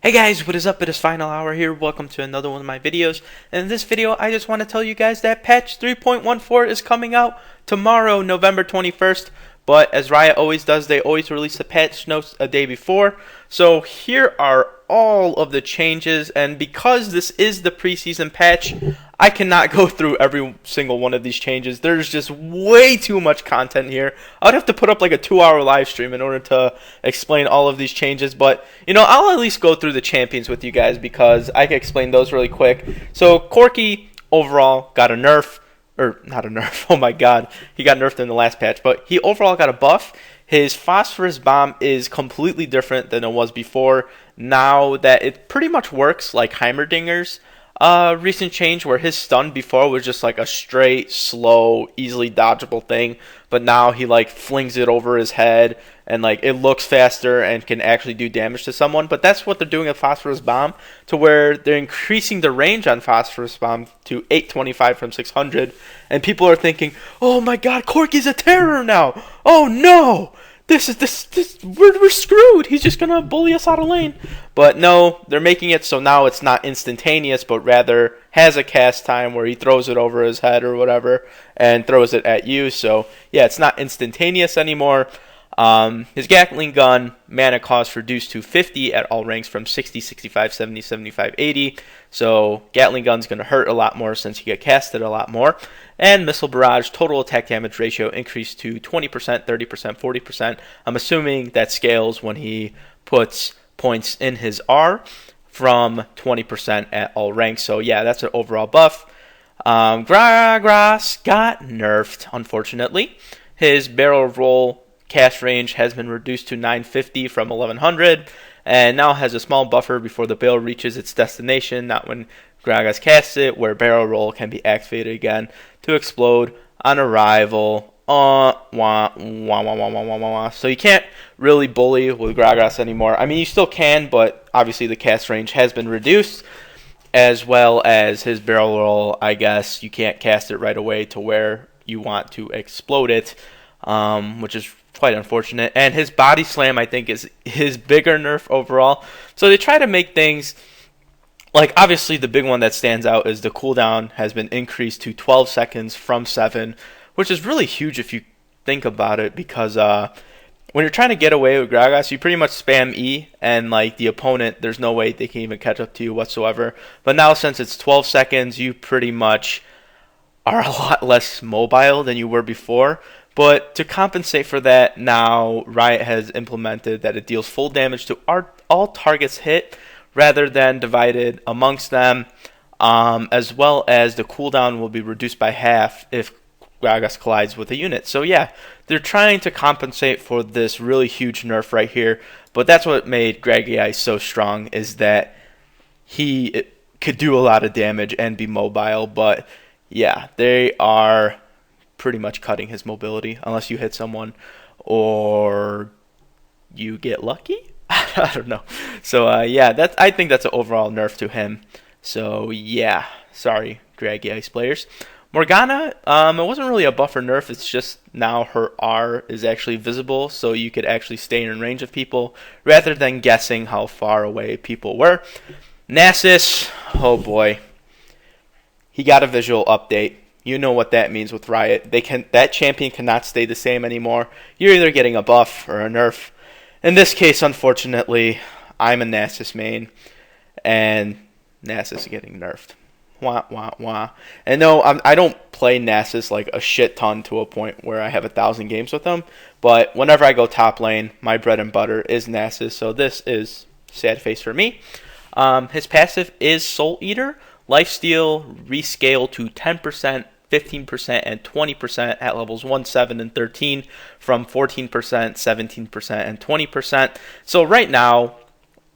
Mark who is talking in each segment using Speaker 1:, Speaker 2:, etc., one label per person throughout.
Speaker 1: Hey guys, what is up? It is Final Hour here. Welcome to another one of my videos. And in this video, I just want to tell you guys that patch 3.14 is coming out tomorrow, November 21st. But as Riot always does, they always release the patch notes a day before. So here are all of the changes, and because this is the preseason patch, I cannot go through every single one of these changes. There's just way too much content here. I would have to put up like a 2-hour live stream in order to explain all of these changes, but I'll at least go through the champions with you guys because I can explain those really quick. So Corki overall got a nerf, or not a nerf, oh my god, he got nerfed in the last patch, but he overall got a buff. His phosphorus bomb is completely different than it was before, now that it pretty much works like Heimerdinger's recent change, where his stun before was just like a straight, slow, easily dodgeable thing, but now he like flings it over his head and like it looks faster and can actually do damage to someone. But that's what they're doing with Phosphorus Bomb, to where they're increasing the range on Phosphorus Bomb to 825 from 600, and people are thinking, oh my god, Corki's a terror now, oh no, we're screwed. He's just gonna bully us out of lane. But no, they're making it so now it's not instantaneous, but rather has a cast time where he throws it over his head or whatever and throws it at you. So yeah, it's not instantaneous anymore. His Gatling gun mana cost reduced to 50 at all ranks from 60, 65, 70, 75, 80. So Gatling gun's going to hurt a lot more since you get casted a lot more. And Missile Barrage total attack damage ratio increased to 20%, 30%, 40%. I'm assuming that scales when he puts points in his R from 20% at all ranks. So yeah, that's an overall buff. Gragas got nerfed, unfortunately. His barrel roll cast range has been reduced to 950 from 1100, and now has a small buffer before the barrel reaches its destination, not when Gragas casts it, where barrel roll can be activated again to explode on arrival. So you can't really bully with Gragas anymore. I mean, you still can, but obviously the cast range has been reduced, as well as his barrel roll. I guess you can't cast it right away to where you want to explode it, which is quite unfortunate. And his body slam, I think, is his bigger nerf overall. So they try to make things like, obviously the big one that stands out is the cooldown has been increased to 12 seconds from 7, which is really huge if you think about it, because when you're trying to get away with Gragas, you pretty much spam E, and like the opponent, there's no way they can even catch up to you whatsoever. But now since it's 12 seconds, you pretty much are a lot less mobile than you were before. But to compensate for that, now Riot has implemented that it deals full damage to all targets hit rather than divided amongst them, as well as the cooldown will be reduced by half if Gragas collides with a unit. So yeah, they're trying to compensate for this really huge nerf right here, but that's what made Gragas so strong, is that he could do a lot of damage and be mobile. But yeah, they are pretty much cutting his mobility unless you hit someone or you get lucky. I don't know. So yeah, I think that's an overall nerf to him. So yeah, sorry, Draggy Ice players. Morgana, it wasn't really a buffer nerf. It's just now her R is actually visible, so you could actually stay in range of people rather than guessing how far away people were. Nasus, oh boy, he got a visual update. You know what that means with Riot. That champion cannot stay the same anymore. You're either getting a buff or a nerf. In this case, unfortunately, I'm a Nasus main, and Nasus is getting nerfed. Wah, wah, wah. And no, I don't play Nasus like a shit ton to a point where I have 1,000 games with him, but whenever I go top lane, my bread and butter is Nasus, so this is sad face for me. His passive is Soul Eater. Lifesteal rescale to 10%, 15%, and 20% at levels 1, 7, and 13 from 14%, 17%, and 20%. So right now,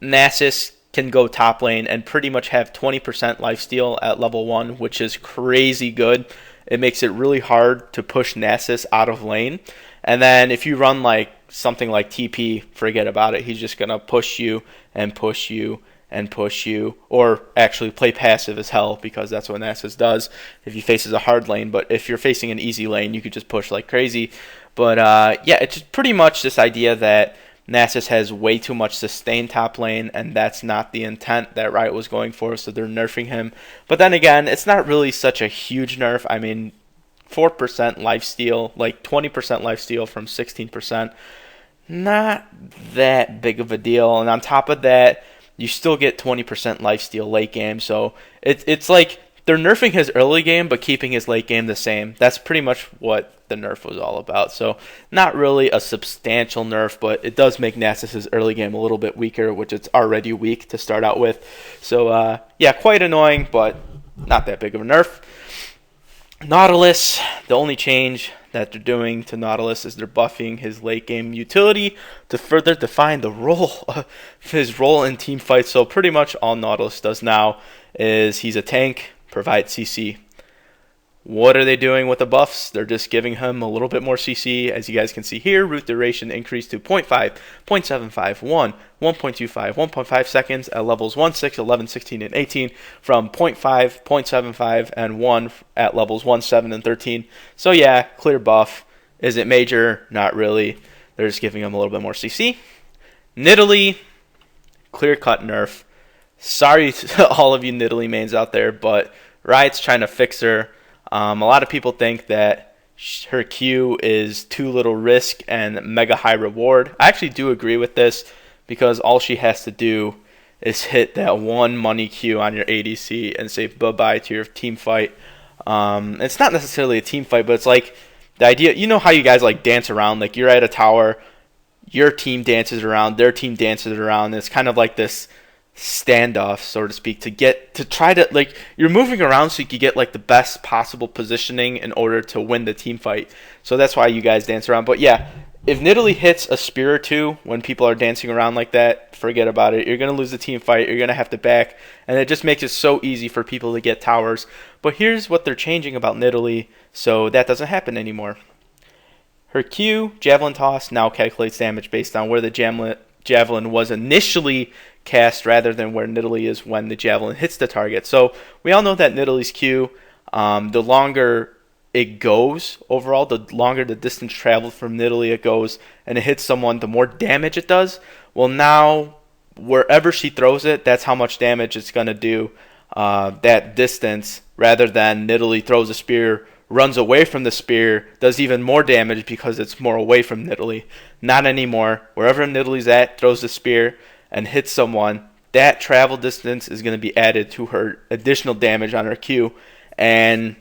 Speaker 1: Nasus can go top lane and pretty much have 20% lifesteal at level 1, which is crazy good. It makes it really hard to push Nasus out of lane. And then if you run like something like TP, forget about it. He's just going to push you and push you and push you, or actually play passive as hell, because that's what Nasus does if he faces a hard lane. But if you're facing an easy lane, you could just push like crazy. But yeah, it's just pretty much this idea that Nasus has way too much sustained top lane, and that's not the intent that Riot was going for, so they're nerfing him. But then again, it's not really such a huge nerf. I mean, 4% lifesteal, like 20% lifesteal from 16%. Not that big of a deal. And on top of that, you still get 20% lifesteal late game. So it's like they're nerfing his early game, but keeping his late game the same. That's pretty much what the nerf was all about. So not really a substantial nerf, but it does make Nasus's early game a little bit weaker, which it's already weak to start out with. So yeah, quite annoying, but not that big of a nerf. Nautilus, the only change that they're doing to Nautilus is they're buffing his late game utility to further define the role of his role in team fights. So pretty much all Nautilus does now is he's a tank, provide CC. What are they doing with the buffs? They're just giving him a little bit more CC. As you guys can see here, root duration increased to 0.5, 0.75, 1, 1.25, 1.5 seconds at levels 1, 6, 11, 16, and 18 from 0.5, 0.75, and 1 at levels 1, 7, and 13. So yeah, clear buff. Is it major? Not really. They're just giving him a little bit more CC. Nidalee, clear-cut nerf. Sorry to all of you Nidalee mains out there, but Riot's trying to fix her. A lot of people think that her Q is too little risk and mega high reward. I actually do agree with this because all she has to do is hit that one money Q on your ADC and say bye-bye to your team fight. It's not necessarily a team fight, but it's like the idea, you know how you guys like dance around, like you're at a tower, your team dances around, their team dances around, and it's kind of like this standoff, so to speak, to try to, like, you're moving around so you can get like the best possible positioning in order to win the team fight. So that's why you guys dance around. But yeah, if Nidalee hits a spear or two when people are dancing around like that, forget about it. You're going to lose the team fight. You're going to have to back, and it just makes it so easy for people to get towers. But here's what they're changing about Nidalee so that doesn't happen anymore. Her Q, Javelin Toss, now calculates damage based on where the javelin was initially cast rather than where Nidalee is when the javelin hits the target. So we all know that Nidalee's Q, the longer it goes overall, the longer the distance traveled from Nidalee it goes, and it hits someone, the more damage it does. Well, now wherever she throws it, that's how much damage it's going to do that distance, rather than Nidalee throws a spear, runs away from the spear, does even more damage because it's more away from Nidalee. Not anymore. Wherever Nidalee's at, throws the spear and hits someone, that travel distance is going to be added to her additional damage on her Q, and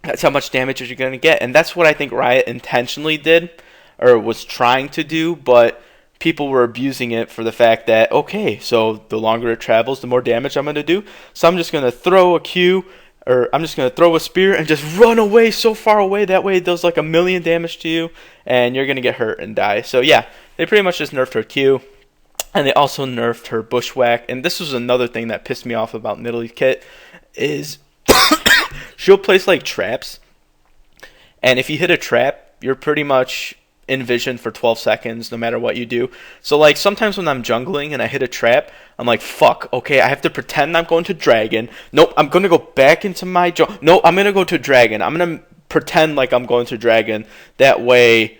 Speaker 1: that's how much damage you're going to get. And that's what I think Riot intentionally did, or was trying to do, but people were abusing it for the fact that, okay, so the longer it travels, the more damage I'm going to do, so I'm just going to throw a Q, or I'm just going to throw a spear and just run away so far away, that way it does like 1,000,000 damage to you, and you're going to get hurt and die. So yeah, they pretty much just nerfed her Q. And they also nerfed her Bushwhack. And this was another thing that pissed me off about Nidalee's kit, is she'll place like traps. And if you hit a trap, you're pretty much in vision for 12 seconds no matter what you do. So like sometimes when I'm jungling and I hit a trap, I'm like, fuck, okay, I have to pretend I'm going to dragon. Nope, I'm going to go back into my jungle. No, I'm going to go to dragon. I'm going to pretend like I'm going to dragon. That way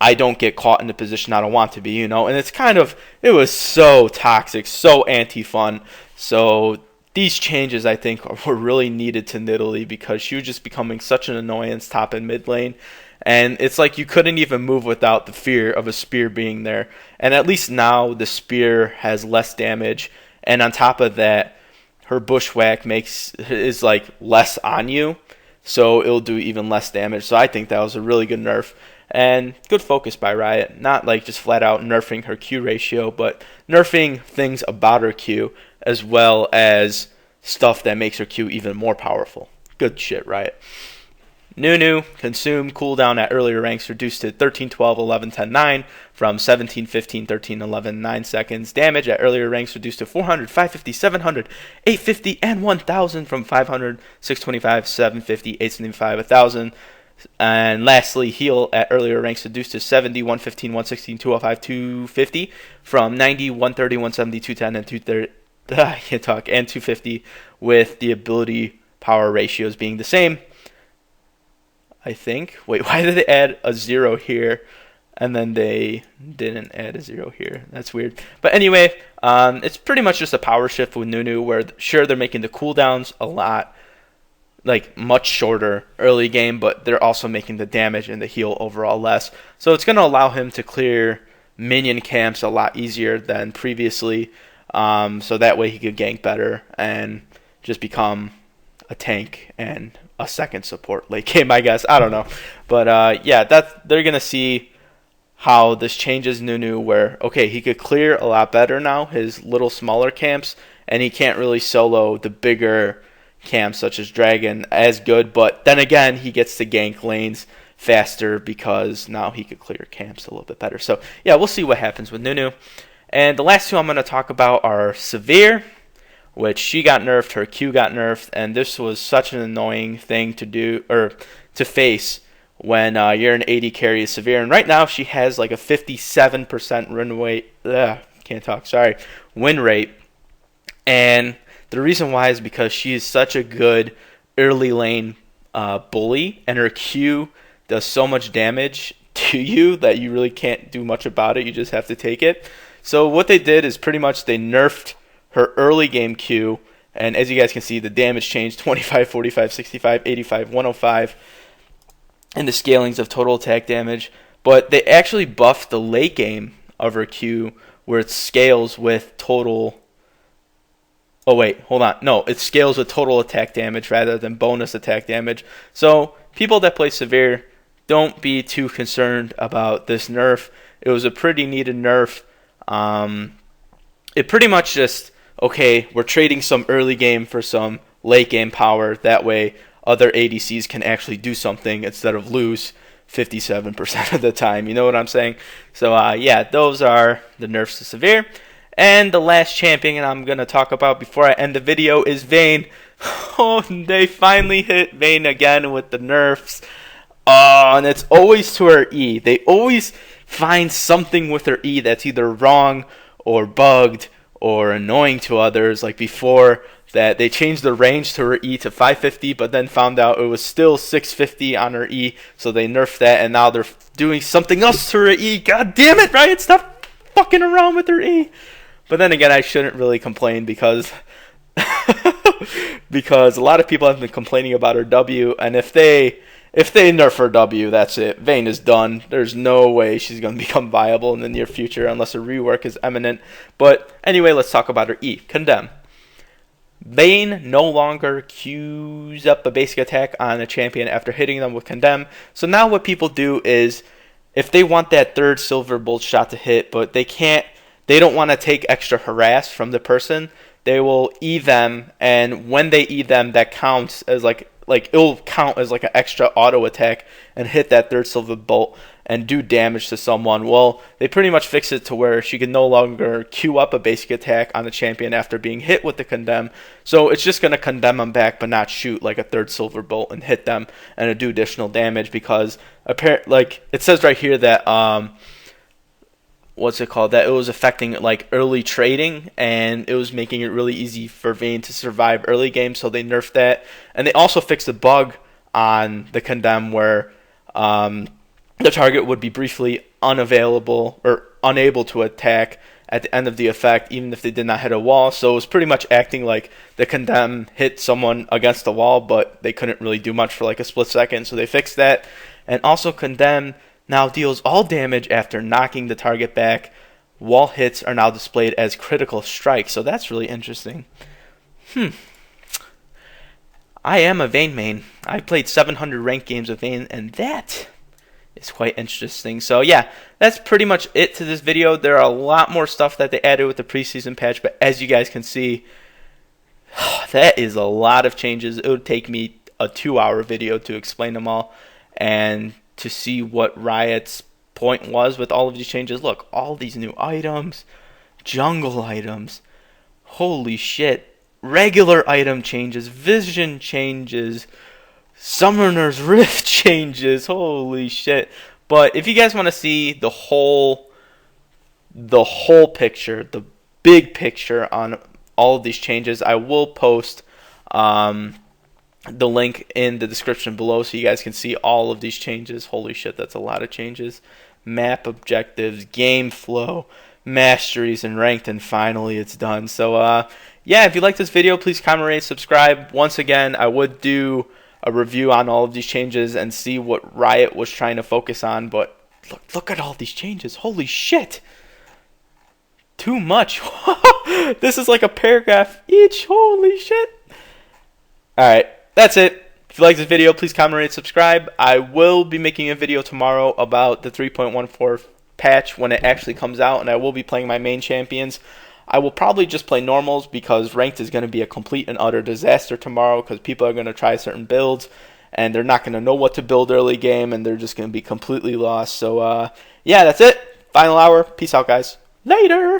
Speaker 1: I don't get caught in the position I don't want to be, you know? And it's kind of, it was so toxic, so anti-fun. So these changes, I think, were really needed to Nidalee because she was just becoming such an annoyance top and mid lane. And it's like you couldn't even move without the fear of a spear being there. And at least now the spear has less damage. And on top of that, her Bushwhack is like less on you. So it'll do even less damage. So I think that was a really good nerf. And good focus by Riot. Not like just flat out nerfing her Q ratio, but nerfing things about her Q as well as stuff that makes her Q even more powerful. Good shit, Riot. Nunu, consume, cooldown at earlier ranks reduced to 13, 12, 11, 10, 9 from 17, 15, 13, 11, 9 seconds. Damage at earlier ranks reduced to 400, 550, 700, 850, and 1000 from 500, 625, 750, 875, 1000. And lastly, heal at earlier ranks reduced to 70, 115, 116, 205, 250 from 90, 130, 170, 210, and 230. I can't talk, and 250 with the ability power ratios being the same. I think. Wait, why did they add a 0 here? and then they didn't add a 0 here. That's weird. But anyway, it's pretty much just a power shift with Nunu, where sure, they're making the cooldowns a lot, like much shorter early game, but they're also making the damage and the heal overall less. So it's going to allow him to clear minion camps a lot easier than previously. So that way he could gank better and just become a tank and a second support late game, I guess. I don't know. But yeah, they're going to see how this changes Nunu, where, okay, he could clear a lot better now, his little smaller camps, and he can't really solo the bigger camps such as Dragon as good, but then again, he gets to gank lanes faster because now he could clear camps a little bit better. So yeah, we'll see what happens with Nunu. And the last two I'm going to talk about are Severe, which she got nerfed, her Q got nerfed, and this was such an annoying thing to do, or to face, when you're an AD carry is Severe. And right now she has like a 57% win rate. And the reason why is because she is such a good early lane bully, and her Q does so much damage to you that you really can't do much about it. You just have to take it. So what they did is pretty much they nerfed her early game Q, and as you guys can see, the damage changed 25, 45, 65, 85, 105, and the scalings of total attack damage. But they actually buffed the late game of her Q, where it scales with total... Oh, wait, hold on. No, it scales with total attack damage rather than bonus attack damage. So people that play Severe, don't be too concerned about this nerf. It was a pretty needed nerf. It pretty much just, okay, we're trading some early game for some late game power. That way other ADCs can actually do something instead of lose 57% of the time. You know what I'm saying? So, yeah, those are the nerfs to Severe. And the last champion I'm going to talk about before I end the video is Vayne. Oh, they finally hit Vayne again with the nerfs. And it's always to her E. They always find something with her E that's either wrong or bugged or annoying to others. Like before that, they changed the range to her E to 550, but then found out it was still 650 on her E, so they nerfed that, and now they're doing something else to her E. God damn it, Riot, stop fucking around with her E. But then again, I shouldn't really complain because because a lot of people have been complaining about her W, and if they nerf her W, that's it. Vayne is done. There's no way she's going to become viable in the near future unless a rework is imminent. But anyway, let's talk about her E. Condemn. Vayne no longer queues up a basic attack on a champion after hitting them with Condemn. So now what people do is, if they want that third Silver Bolt shot to hit, but they don't want to take extra harass from the person, they will E them, and when they E them, that counts as like it'll count as like an extra auto attack and hit that third Silver Bolt and do damage to someone. Well, they pretty much fix it to where she can no longer queue up a basic attack on the champion after being hit with the Condemn. So it's just going to condemn them back but not shoot like a third Silver Bolt and hit them and do additional damage, because like it says right here that that it was affecting like early trading, and it was making it really easy for Vayne to survive early game, so they nerfed that. And they also fixed a bug on the Condemn where the target would be briefly unavailable or unable to attack at the end of the effect, even if they did not hit a wall. So it was pretty much acting like the Condemn hit someone against the wall, but they couldn't really do much for like a split second, so they fixed that. And also Condemn now deals all damage after knocking the target back. Wall hits are now displayed as critical strikes, so that's really interesting. I am a Vayne main. I played 700 ranked games of Vayne, and that is quite interesting. So yeah, that's pretty much it to this video. There are a lot more stuff that they added with the preseason patch, but as you guys can see, that is a lot of changes. It would take me a 2-hour video to explain them all, and to see what Riot's point was with all of these changes. Look, all these new items, jungle items, holy shit, regular item changes, vision changes, Summoner's Rift changes, holy shit. But if you guys want to see the whole picture, the big picture on all of these changes, I will post the link in the description below so you guys can see all of these changes. Holy shit, that's a lot of changes. map objectives, game flow, masteries, and ranked, and finally it's done. So, yeah, if you like this video, please comment, rate, subscribe. Once again, I would do a review on all of these changes and see what Riot was trying to focus on, but look at all these changes. Holy shit! Too much. This is like a paragraph each. Holy shit. Alright, that's it. If you like this video, please comment, rate, subscribe. I will be making a video tomorrow about the 3.14 patch when it actually comes out, and I will be playing my main champions. I will probably just play normals because ranked is going to be a complete and utter disaster tomorrow because people are going to try certain builds and they're not going to know what to build early game and they're just going to be completely lost. So, yeah, that's it. Final hour. Peace out, guys. Later.